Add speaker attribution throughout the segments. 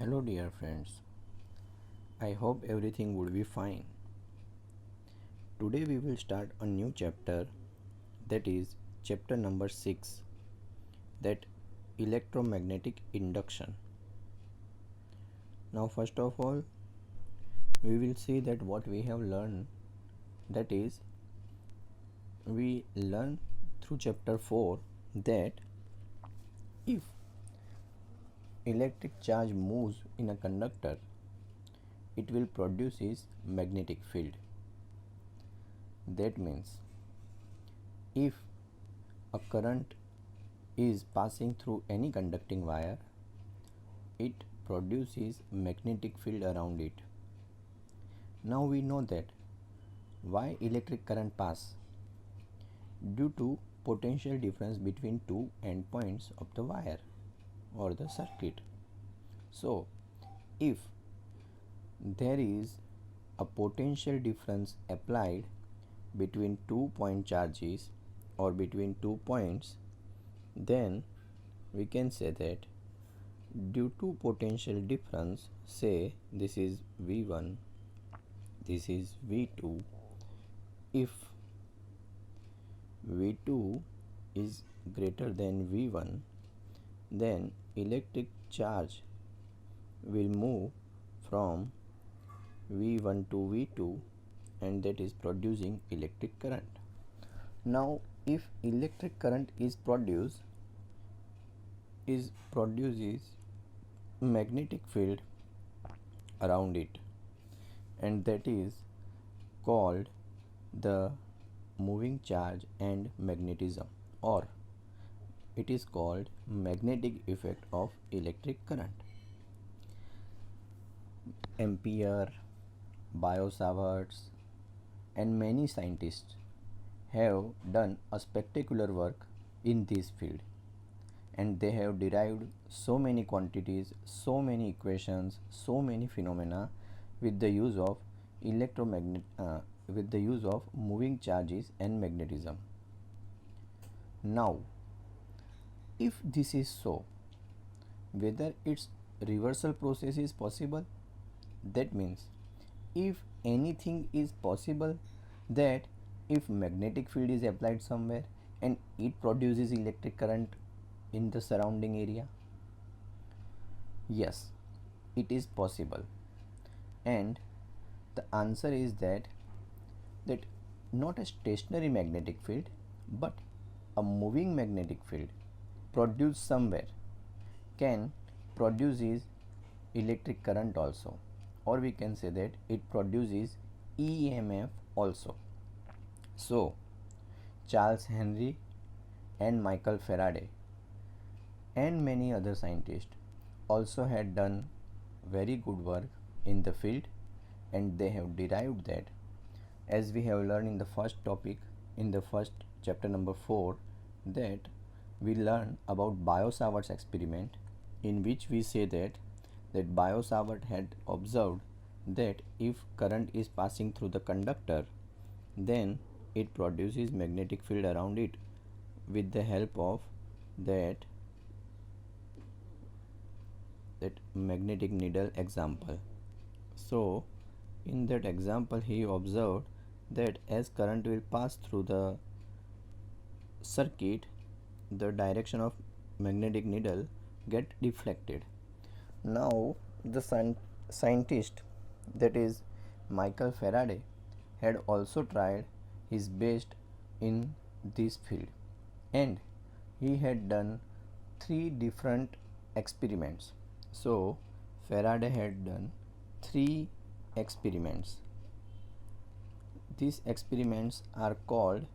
Speaker 1: Hello, dear friends. I hope everything would be fine. Today, we will start a new chapter, that is, chapter number 6, that electromagnetic induction. Now, first of all, we will see that what we have learned, that is, we learn through chapter 4 that if electric charge moves in a conductor, it will produce magnetic field. That means if a current is passing through any conducting wire, it produces magnetic field around it. Now we know that why electric current pass, due to potential difference between two endpoints of the wire or the circuit. So if there is a potential difference applied between 2 point charges or between 2 points, then we can say that due to potential difference, say this is V1, this is V2, if V2 is greater than V1, then electric charge will move from V1 to V2, and that is producing electric current. Now if electric current is produces magnetic field around it, and that is called the moving charge and magnetism, or it is called magnetic effect of electric current. Ampere, Biot-Savarts, and many scientists have done a spectacular work in this field, and they have derived so many quantities, so many equations, so many phenomena with the use of with the use of moving charges and magnetism. Now if this is so, whether its reversal process is possible, that means if anything is possible, that if magnetic field is applied somewhere and it produces electric current in the surrounding area, yes, it is possible. And the answer is that not a stationary magnetic field but a moving magnetic field produced somewhere can produces electric current also, or we can say that it produces EMF also. So Charles Henry and Michael Faraday and many other scientists also had done very good work in the field, and they have derived that, as we have learned in the first topic, in the first chapter number 4, that we learn about Biot-Savart's experiment, in which we say that Biot-Savart had observed that if current is passing through the conductor, then it produces magnetic field around it with the help of that magnetic needle example. So in that example he observed that as current will pass through the circuit, the direction of magnetic needle get deflected. Now the scientist, that is Michael Faraday, had also tried his best in this field, and he had done 3 different experiments. So Faraday had done 3 experiments. These experiments are called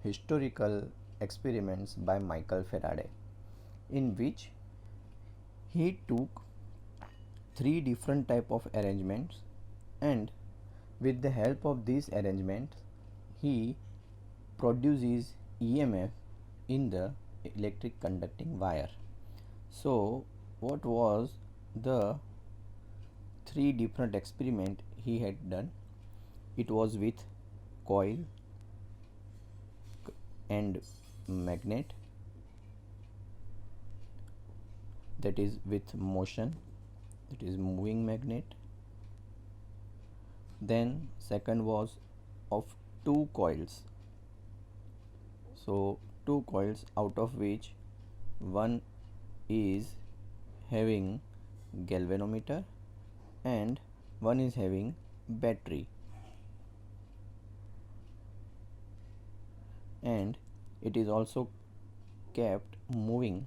Speaker 1: historical experiments by Michael Faraday, in which he took 3 different type of arrangements, and with the help of these arrangements he produces EMF in the electric conducting wire. So what was the 3 different experiment he had done? It was with coil and magnet, that is with motion, that is moving magnet. Then second was of two coils. So two coils, out of which one is having galvanometer and one is having battery, and it is also kept moving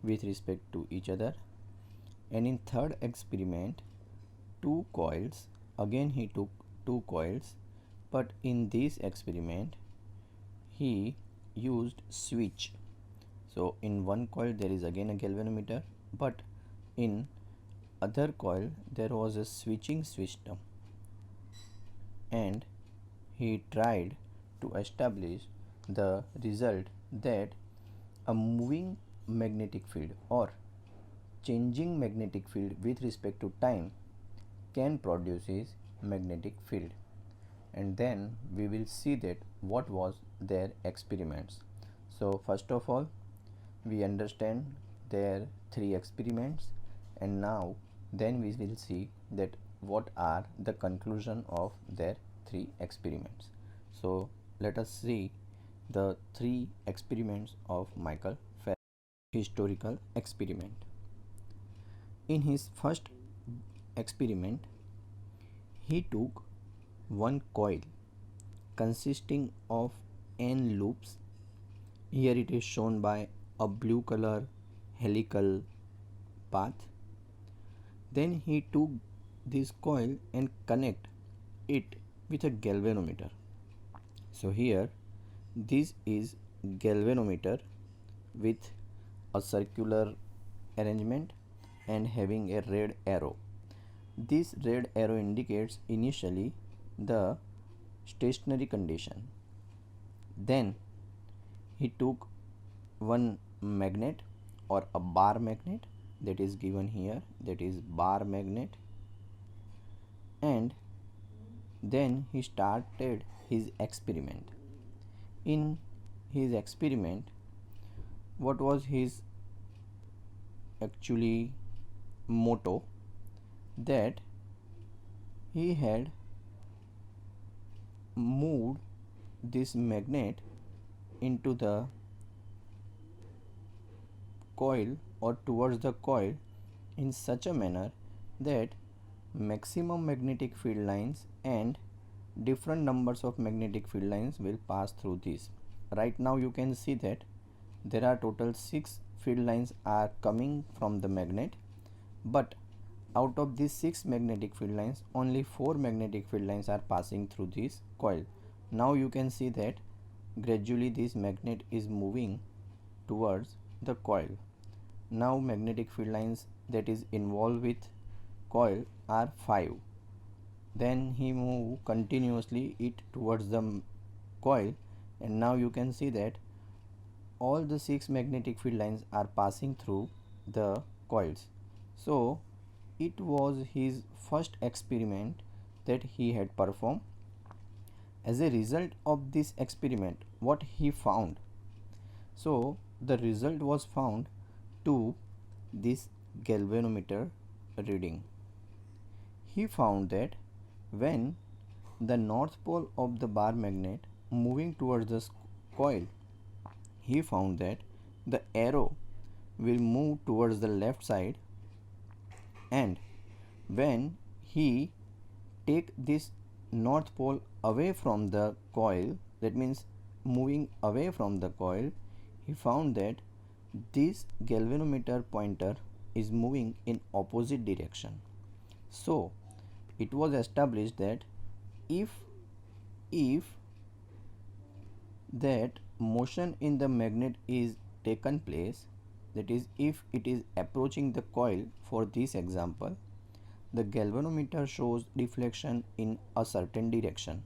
Speaker 1: with respect to each other. And in third experiment, two coils, again he took two coils, but in this experiment he used switch. So in one coil there is again a galvanometer, but in other coil there was a switching system, and he tried to establish the result that a moving magnetic field or changing magnetic field with respect to time can produces magnetic field. And then we will see that what was their experiments. So first of all, we understand their three experiments, and now then we will see that what are the conclusion of their three experiments. So let us see the three experiments of Michael Faraday. Historical experiment. In his first experiment, he took one coil consisting of n loops. Here it is shown by a blue color helical path. Then he took this coil and connect it with a galvanometer. So here this is galvanometer with a circular arrangement and having a red arrow. This red arrow indicates initially the stationary condition. Then he took one magnet or a bar magnet, that is given here, that is bar magnet, and then he started his experiment. In his experiment, what was his actually motto? That he had moved this magnet into the coil or towards the coil in such a manner that maximum magnetic field lines and different numbers of magnetic field lines will pass through this. Right now you can see that there are total 6 field lines are coming from the magnet, but out of these 6 magnetic field lines, only 4 magnetic field lines are passing through this coil. Now you can see that gradually this magnet is moving towards the coil. Now magnetic field lines that is involved with coil are 5. Then he move continuously it towards the coil, and now you can see that all the 6 magnetic field lines are passing through the coils. So it was his first experiment that he had performed. As a result of this experiment, what he found? So the result was found to this galvanometer reading. He found that when the north pole of the bar magnet moving towards the coil, he found that the arrow will move towards the left side, and when he take this north pole away from the coil, that means moving away from the coil, he found that this galvanometer pointer is moving in opposite direction. So it was established that if that motion in the magnet is taken place, that is if it is approaching the coil, for this example the galvanometer shows deflection in a certain direction,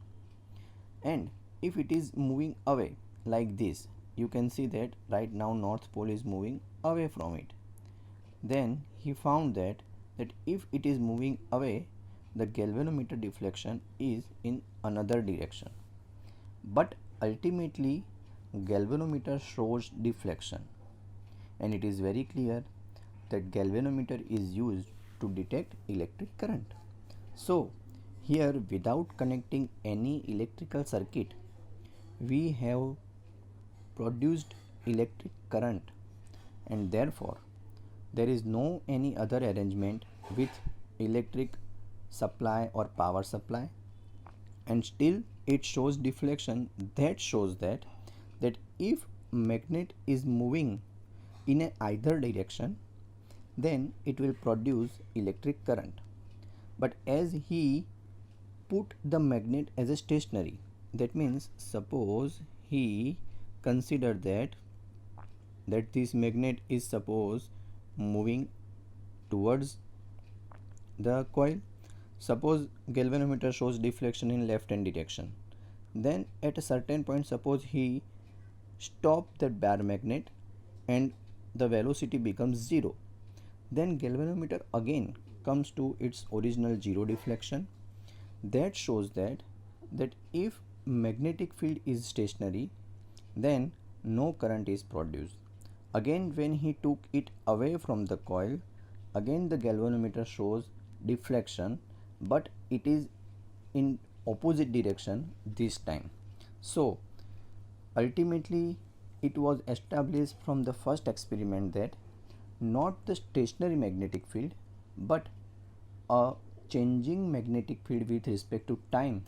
Speaker 1: and if it is moving away like this, you can see that right now north pole is moving away from it. Then he found that if it is moving away, the galvanometer deflection is in another direction, but ultimately galvanometer shows deflection, and it is very clear that galvanometer is used to detect electric current. So here, without connecting any electrical circuit, we have produced electric current, and therefore there is no any other arrangement with electric supply or power supply, and still it shows deflection. That shows that if magnet is moving in a either direction, then it will produce electric current. But as he put the magnet as a stationary, that means suppose he considered that this magnet is suppose moving towards the coil. Suppose galvanometer shows deflection in left hand direction, then at a certain point suppose he stop that bar magnet and the velocity becomes 0, then galvanometer again comes to its original 0 deflection. That shows that if magnetic field is stationary, then no current is produced. Again, when he took it away from the coil, again the galvanometer shows deflection, but it is in opposite direction this time. So ultimately it was established from the first experiment that not the stationary magnetic field but a changing magnetic field with respect to time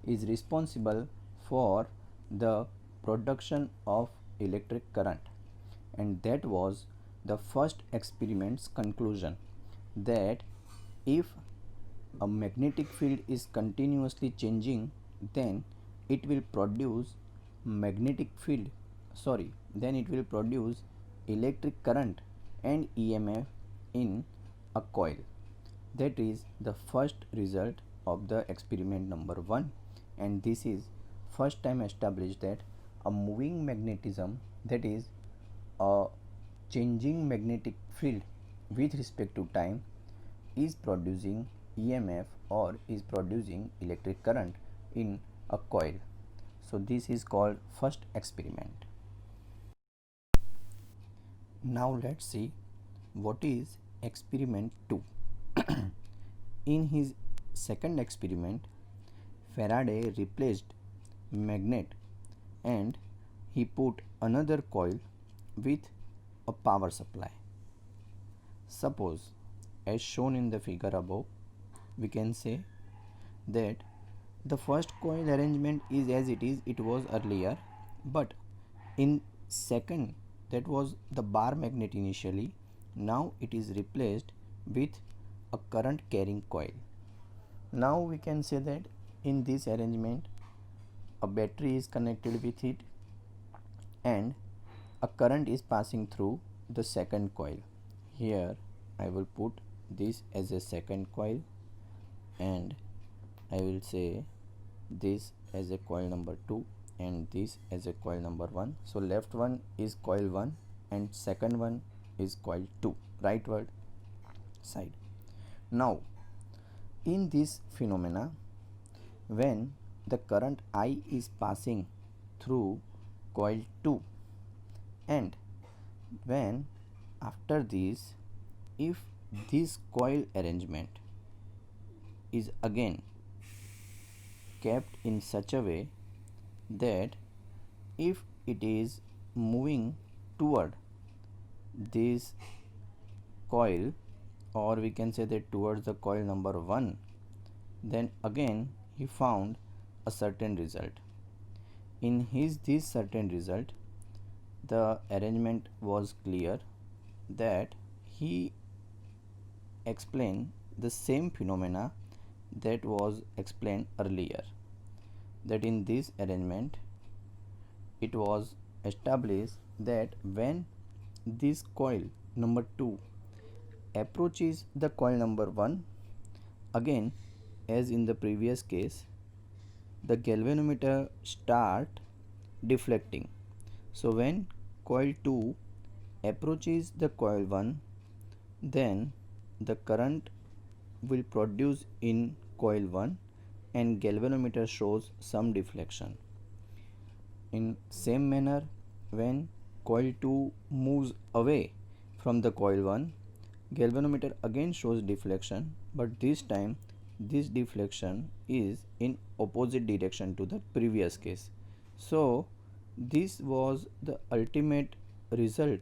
Speaker 1: is responsible for the production of electric current. And that was the first experiment's conclusion, that if a magnetic field is continuously changing, then it will produce electric current and EMF in a coil. That is the first result of the experiment number 1, and this is first time established that a moving magnetism, that is a changing magnetic field with respect to time, is producing EMF or is producing electric current in a coil. So this is called first experiment. Now let's see what is experiment 2. In his second experiment, Faraday replaced magnet and he put another coil with a power supply. Suppose, as shown in the figure above, we can say that the first coil arrangement is as it was earlier, but in second, that was the bar magnet initially, now it is replaced with a current carrying coil. Now we can say that in this arrangement a battery is connected with it and a current is passing through the second coil. Here I will put this as a second coil and I will say this as a coil number 2 and this as a coil number 1. So left one is coil 1 and second one is coil 2, rightward side. Now in this phenomena, when the current I is passing through coil 2 and when after this, if this coil arrangement is again kept in such a way that if it is moving toward this coil, or we can say that towards the coil number 1, then again he found a certain result. In this certain result, the arrangement was clear, that he explained the same phenomena that was explained earlier, that in this arrangement it was established that when this coil number 2 approaches the coil number 1, again as in the previous case, the galvanometer start deflecting. So when coil 2 approaches the coil 1, then the current will produce in coil 1 and galvanometer shows some deflection. In same manner, when coil 2 moves away from the coil 1, galvanometer again shows deflection, but this time this deflection is in opposite direction to the previous case. So this was the ultimate result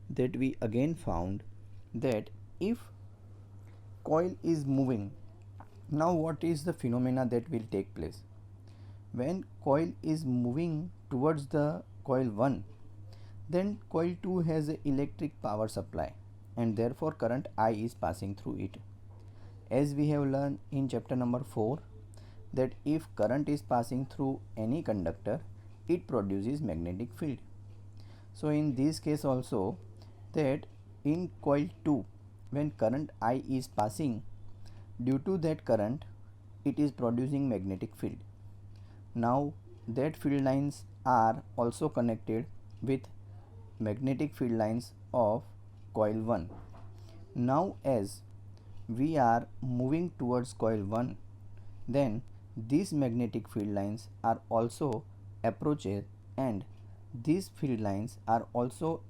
Speaker 1: that we again found, that if coil is moving, now what is the phenomena that will take place? When coil is moving towards the coil 1, then coil 2 has an electric power supply and therefore current I is passing through it. As we have learned in chapter number 4, that if current is passing through any conductor, it produces magnetic field. So in this case also, that in coil 2, when current I is passing, due to that current it is producing magnetic field. Now that field lines are also connected with magnetic field lines of coil 1. Now as we are moving towards coil 1, then these magnetic field lines are also approached and these field lines are also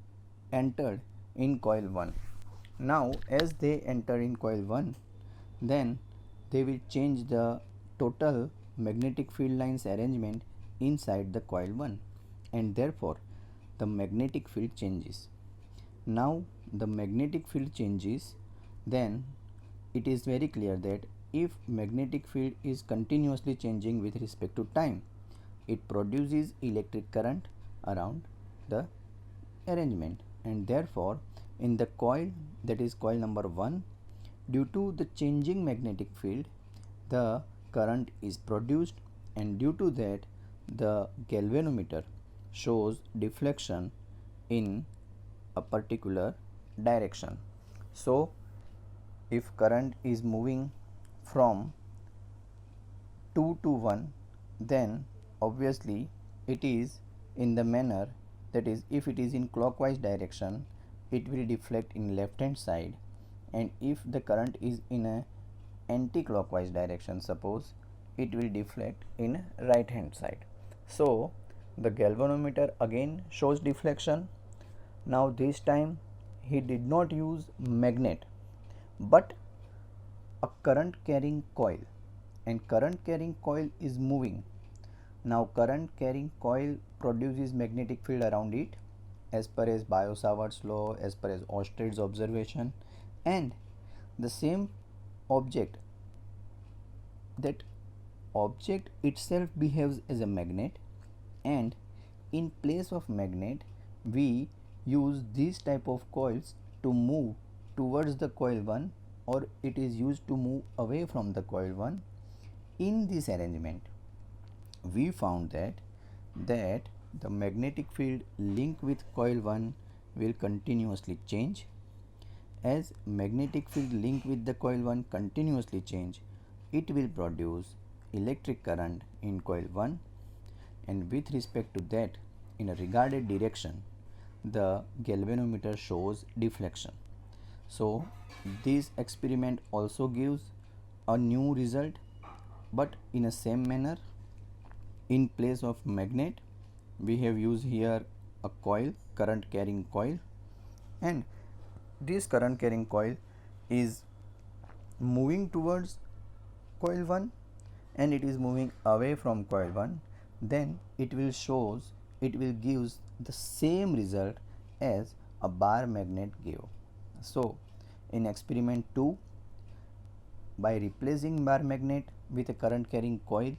Speaker 1: entered in coil 1. Now as they enter in coil 1, then they will change the total magnetic field lines arrangement inside the coil 1, and therefore the magnetic field changes. Now the magnetic field changes, then it is very clear that if magnetic field is continuously changing with respect to time, it produces electric current around the arrangement, and therefore in the coil, that is coil number 1, due to the changing magnetic field, the current is produced, and due to that the galvanometer shows deflection in a particular direction. So if current is moving from 2 to 1, then obviously it is in the manner, that is, if it is in clockwise direction, it will deflect in left hand side, and if the current is in a anti-clockwise direction, suppose, it will deflect in right hand side. So the galvanometer again shows deflection. Now this time he did not use magnet but a current carrying coil, and current carrying coil is moving. Now current carrying coil produces magnetic field around it as per as Biot-Savart's law, as per as Oersted's observation, and the same object, that object itself behaves as a magnet, and in place of magnet we use these type of coils to move towards the coil 1, or it is used to move away from the coil 1. In this arrangement we found that the magnetic field linked with coil 1 will continuously change. As magnetic field linked with the coil 1 continuously change, it will produce electric current in coil 1, and with respect to that, in a regarded direction, the galvanometer shows deflection. So this experiment also gives a new result, but in a same manner. In place of magnet we have used here a coil, current carrying coil, and this current carrying coil is moving towards coil 1 and it is moving away from coil 1, then it will gives the same result as a bar magnet gave. So in experiment 2, by replacing bar magnet with a current carrying coil,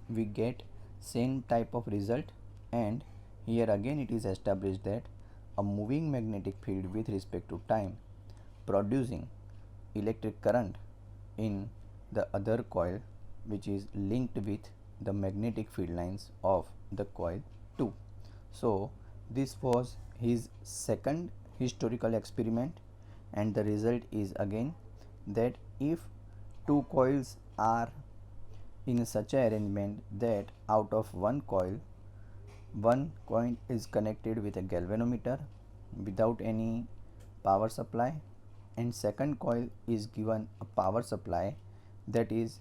Speaker 1: we get same type of result, and here again it is established that a moving magnetic field with respect to time producing electric current in the other coil, which is linked with the magnetic field lines of the coil 2. So this was his second historical experiment, and the result is again that if two coils are in such a arrangement that out of one coil is connected with a galvanometer without any power supply, and second coil is given a power supply, that is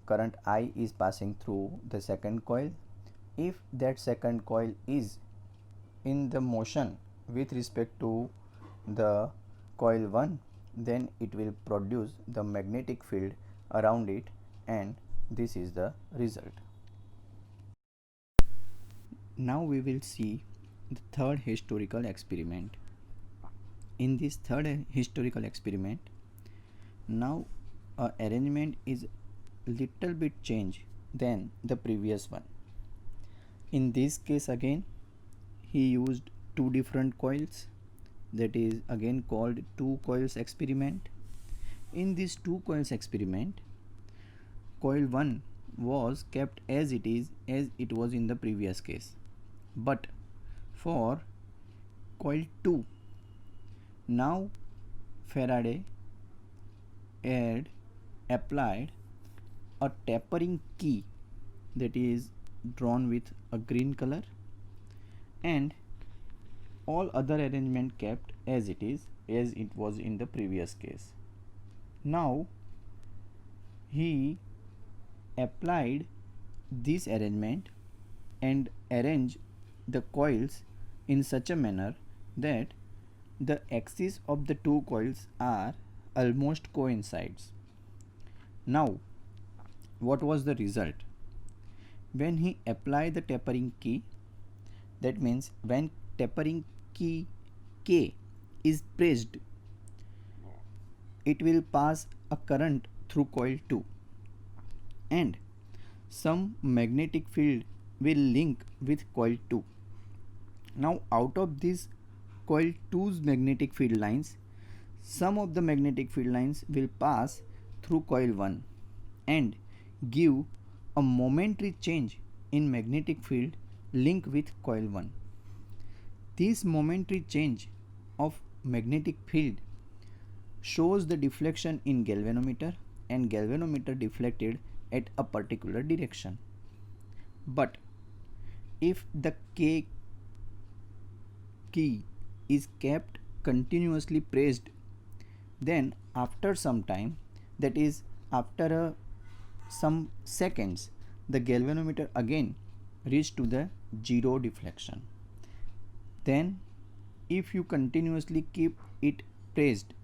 Speaker 1: current I is passing through the second coil. If that second coil is in the motion with respect to the coil 1, then it will produce the magnetic field around it, and this is the result. Now we will see the third historical experiment. In this third historical experiment, now a arrangement is little bit changed than the previous one. In this case again he used two different coils, that is again called two coils experiment. In this two coils experiment, coil 1 was kept as it was in the previous case, but for coil 2 now Faraday had applied a tapering key that is drawn with a green color, and all other arrangement kept as it was in the previous case. Now he applied this arrangement and arranged the coils in such a manner that the axis of the two coils are almost coincides. Now what was the result? When he applied the tapering key, that means when tapering key K is pressed, it will pass a current through coil 2 and some magnetic field will link with coil 2. Now out of this coil 2's magnetic field lines, some of the magnetic field lines will pass through coil 1 and give a momentary change in magnetic field link with coil 1. This momentary change of magnetic field shows the deflection in galvanometer, and galvanometer deflected at a particular direction. But if the K key is kept continuously pressed, then after some time, that is after some seconds, the galvanometer again reach to the zero deflection. Then if you continuously keep it pressed,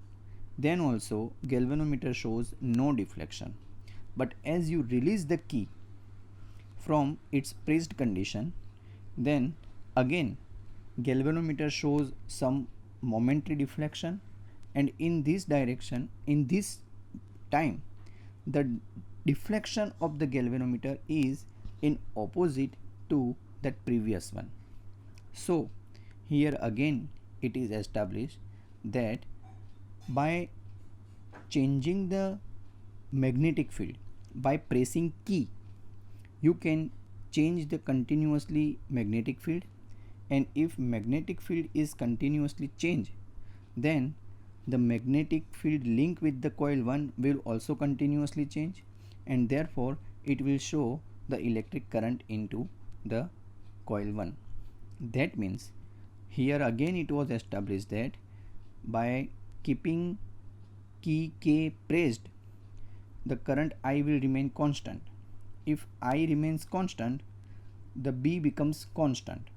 Speaker 1: then also galvanometer shows no deflection. But as you release the key from its pressed condition, then again galvanometer shows some momentary deflection, and in this direction, in this time, the deflection of the galvanometer is in opposite to that previous one. So here again it is established that by changing the magnetic field, by pressing key, you can change the continuously magnetic field, and if magnetic field is continuously changed, then the magnetic field link with the coil 1 will also continuously change, and therefore it will show the electric current into the coil 1. That means here again it was established that by keeping key K pressed, the current I will remain constant. If I remains constant, the B becomes constant.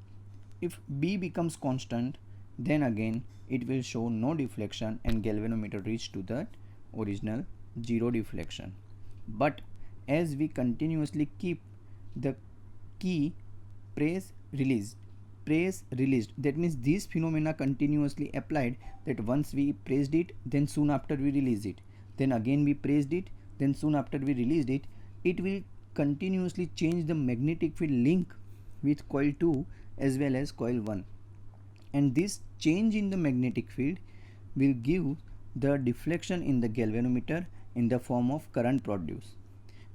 Speaker 1: If B becomes constant, then again it will show no deflection and galvanometer reach to the original zero deflection. But as we continuously keep the key press released, that means this phenomena continuously applied, that once we pressed it, then soon after we release it, then again we pressed it, then soon after we released it, it will continuously change the magnetic field link with coil 2 as well as coil 1, and this change in the magnetic field will give the deflection in the galvanometer in the form of current produced.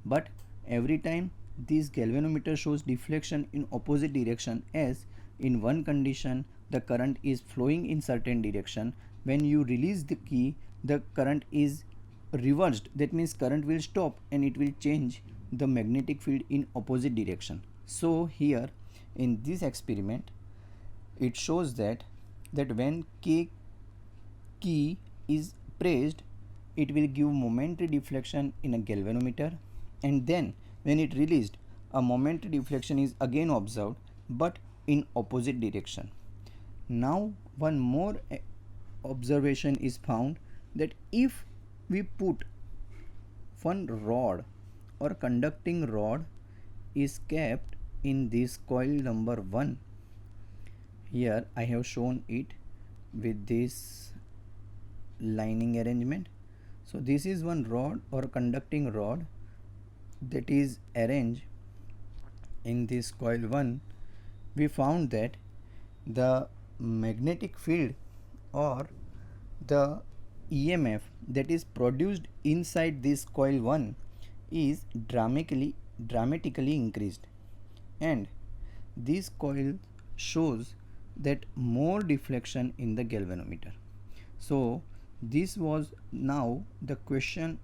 Speaker 1: But every time this galvanometer shows deflection in opposite direction, as in one condition the current is flowing in certain direction, when you release the key the current is reversed, that means current will stop and it will change the magnetic field in opposite direction. So here in this experiment it shows that when K key is pressed, it will give momentary deflection in a galvanometer, and then when it released, a momentary deflection is again observed but in opposite direction. Now one more observation is found that if we put one rod or conducting rod is kept in this coil number 1. Here I have shown it with this lining arrangement. So this is one rod or conducting rod that is arranged in this coil 1. We found that the magnetic field or the EMF that is produced inside this coil 1 is dramatically increased, and this coil shows that more deflection in the galvanometer. So this was now the question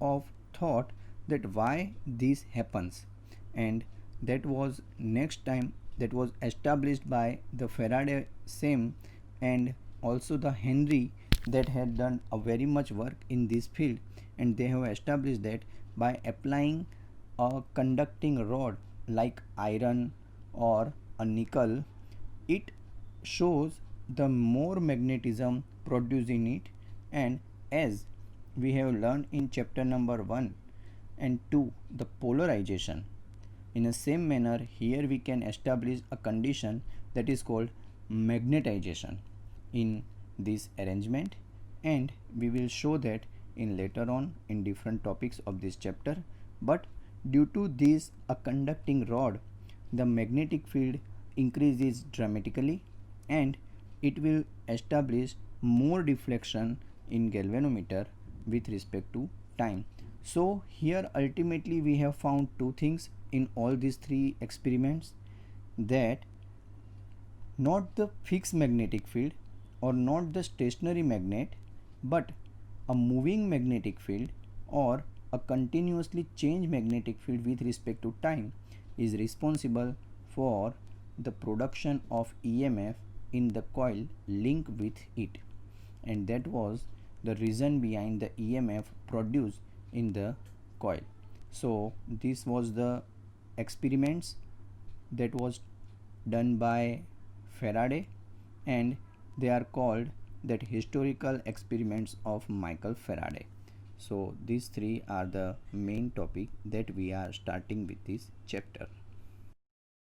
Speaker 1: of thought that why this happens, and that was next time that was established by the Faraday same, and also the Henry that had done a very much work in this field, and they have established that by applying a conducting rod like iron or a nickel, it shows the more magnetism produced in it. And as we have learned in chapter number 1 and 2, the polarization, in the same manner here we can establish a condition that is called magnetization in this arrangement, and we will show that in later on in different topics of this chapter. But due to this a conducting rod, the magnetic field increases dramatically, and it will establish more deflection in galvanometer with respect to time. So here ultimately we have found two things in all these three experiments, that not the fixed magnetic field or not the stationary magnet, but a moving magnetic field or a continuously changed magnetic field with respect to time is responsible for the production of EMF in the coil linked with it, and that was the reason behind the EMF produced in the coil. So this was the experiments that was done by Faraday, and they are called that historical experiments of Michael Faraday. So these three are the main topic that we are starting with this chapter.